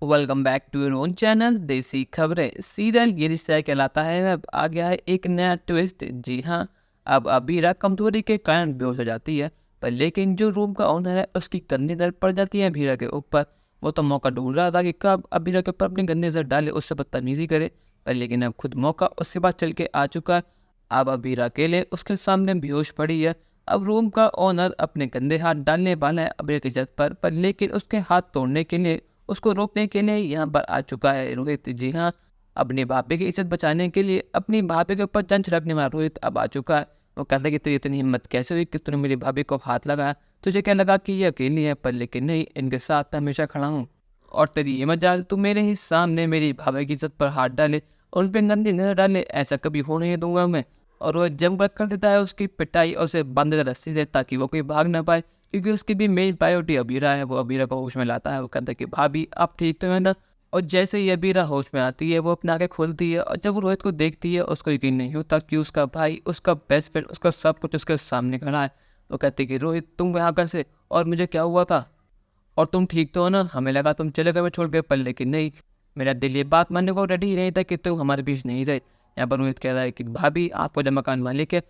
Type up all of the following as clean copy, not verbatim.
Welcome back to your own channel Desi Khabren. Serial ये रिश्ता कहलाता है अब आ गया है एक नया ट्विस्ट। जी हाँ, अब अबीरा कमजोरी के कारण बेहोश हो जाती है, पर लेकिन जो रूम का ओनर है उसकी गंदी नजर पड़ जाती है अबीरा के ऊपर। वो तो मौका ढूंढ रहा था कि कब अबीरा के ऊपर अपनी गंदी नजर डाले, उससे बदतमीजी करे, पर लेकिन अब खुद मौका उसके बाद चल के आ चुका है। अब अबीरा अकेले उसके सामने बेहोश पड़ी है। अब रूम का ओनर अपने गंदे हाथ डालने वाला है अबीरा की इज्जत पर लेकिन उसके हाथ तोड़ने के लिए, उसको रोकने के लिए यहाँ पर आ चुका है रोहित। जी हाँ, अपनी भाभी की इज्जत बचाने के लिए अपनी भाभी के ऊपर जंच रखने वाला रोहित अब आ चुका है। वो कहता है कि तुझे इतनी हिम्मत कैसे हुई कि तूने मेरी भाभी को हाथ लगाया? तुझे क्या लगा कि ये अकेली है? पर लेकिन नहीं, इनके साथ मैं हमेशा खड़ा हूँ। और तेरी ये मजाल तू मेरे ही सामने मेरी भाभी की इज्जत पर हाथ डाले, उन पर गंदी नजर डाले, ऐसा कभी होने नहीं दूंगा मैं। और वो जम कर देता है उसकी पिटाई और उसे बांध देता है रस्सी से ताकि वो कोई भाग ना पाए, क्योंकि उसकी भी मेन प्रायोरिटी अबीरा है। वो अबीरा को होश में लाता है। वो कहता है कि भाभी आप ठीक तो है ना? और जैसे ही अबीरा होश में आती है वो अपनी आंखें खोलती है और जब वो रोहित को देखती है उसको यकीन नहीं होता कि उसका भाई, उसका बेस्ट फ्रेंड, उसका सब कुछ उसके सामने खड़ा है। वो कहती है कि रोहित तुम यहाँ कैसे, और मुझे क्या हुआ था, और तुम ठीक तो हो ना? हमें लगा तुम चले गए छोड़ के, पर लेकिन नहीं, मेरा दिल ये बात मानने को रेडी ही नहीं था कि तुम हमारे बीच नहीं रहे। यहाँ पर रोहित कह रहा है कि भाभी आपको जो मकान मालिक है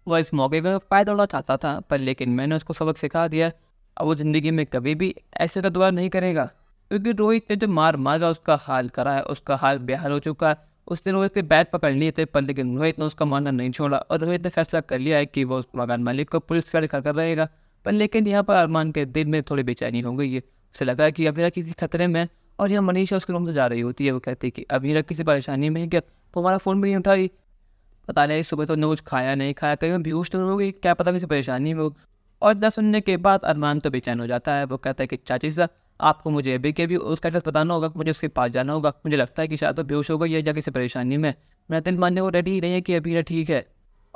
वो इस मौके का फ़ायदा उठाना चाहता था, पर लेकिन मैंने उसको सबक सिखा दिया। अब वो ज़िंदगी में कभी भी ऐसे का दोबारा नहीं करेगा, क्योंकि रोहित ने जो मार मारा उसका हाल करा है, उसका हाल बेहाल हो चुका है। उसने रोहित के बैट पकड़ लिए थे, पर लेकिन रोहित ने उसका मानना नहीं छोड़ा और रोहित ने फैसला कर लिया है कि वो उस मकान मालिक को पुलिस का दिखा कर रहेगा। पर लेकिन यहाँ पर अरमान के दिल में थोड़ी बेचैनी हो गई है। उसे लगा है कि अबीरा किसी खतरे में है और यहाँ मनीषा उसके रूम से जा रही होती है। वो कहती है कि अबीरा किसी परेशानी में है क्या? वो हमारा फ़ोन भी नहीं उठा रही, पता नहीं सुबह तो उसने कुछ खाया नहीं खाया, कहीं मैं बेहोश तो नहीं हो गई, क्या पता किसी परेशानी में हो। और इतना सुनने के बाद अरमान तो बेचैन हो जाता है। वो कहता है कि चाची साहब आपको मुझे अभी के भी उसका एड्रेस बताना होगा, मुझे उसके पास जाना होगा। मुझे लगता है कि शायद तो बेहोश हो गई है या किसी परेशानी में। मेरा दिल मानने को रेडी ही नहीं है कि अभी ठीक है।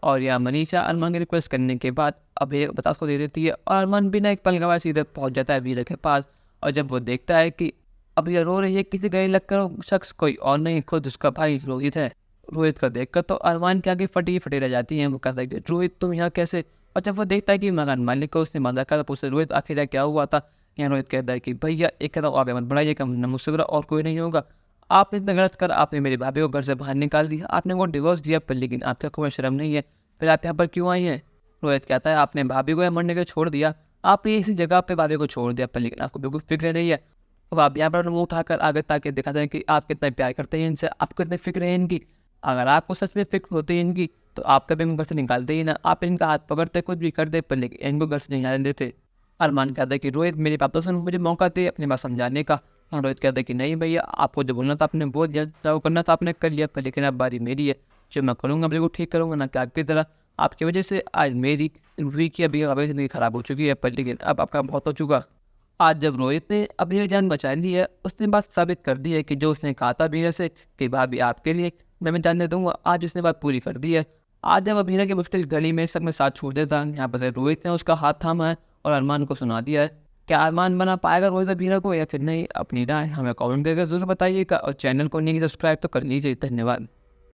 और यहाँ मनीषा अरमान की रिक्वेस्ट करने के बाद अभी बता उसको दे देती है और अरमान बिना एक पल गवाए सीधे पहुँच जाता है अबीरा के पास। और जब वो देखता है कि अबीरा रो रही है, किसी गले लगकर शख्स कोई और नहीं खुद उसका भाई रोहित है। रोहित को देखकर तो अरमान के आगे फटी फटी रह जाती हैं। वो कहता है कि रोहित तुम यहाँ कैसे? और जब वो देखता है कि मकान मालिक को उसने मजाक करा, पूछते रोहित आखिर क्या हुआ था? यहाँ रोहित कहता है कि भैया एक कदम आगे मत बढ़ाइए, कम न मुझसे बुरा और कोई नहीं होगा। आपने इतना गलत कर, आपने मेरी भाभी को घर से बाहर निकाल दिया, आपने वो डिवोर्स दिया, पर लेकिन आपका कोई शर्म नहीं है, फिर आप यहाँ पर क्यों आई हैं? रोहित कहता है आपने भाभी को यहाँ मरने के लिए छोड़ दिया, आपने इसी जगह पे भाभी को छोड़ दिया, पर लेकिन आपको बिल्कुल फिक्र नहीं है। अब आप यहाँ पर मुँह उठाकर आगे ताकि दिखाते हैं कि आप कितना प्यार करते हैं इनसे, आपको कितनी फिक्र है इनकी। अगर आपको सच में फिक्र होती है इनकी तो आप कभी इनको घर से निकालते ही ना, आप इनका हाथ पकड़ते कुछ भी कर दे, पर लेकिन इनको घर से नहीं आने देते। अरमान कहता है कि रोहित मेरे पापा से मुझे मौका दे अपनी बात समझाने का। हाँ, रोहित कहता है कि नहीं भैया, आपको जो बोलना था आपने बोल दिया, जो करना था आपने कर लिया, पर लेकिन अब बारी मेरी है। जो मैं करूँगा बिल्कुल ठीक करूँगा, ना कि आपकी तरह। आपकी वजह से आज मेरी रूही की अभी अभी ज़िंदगी खराब हो चुकी है, पर लेकिन अब आपका बहुत हो चुका। आज जब रोहित ने अपनी जान बचा ली है, उसने बात साबित कर दी है कि जो उसने कहा था अबीरा से कि भाभी आपके लिए मैं जानने दूंगा, आज उसने बात पूरी कर दी है। आज जब अबीरा की मुश्किल गली में सब में साथ छोड़ देता, यहाँ पर से रोहित ने उसका हाथ थामा है और अरमान को सुना दिया है। क्या अरमान बना पाएगा रोहित अबीरा को या फिर नहीं? अपनी राय हमें कमेंट करके जरूर बताइएगा और चैनल को नहीं सब्सक्राइब तो कर लीजिए। धन्यवाद।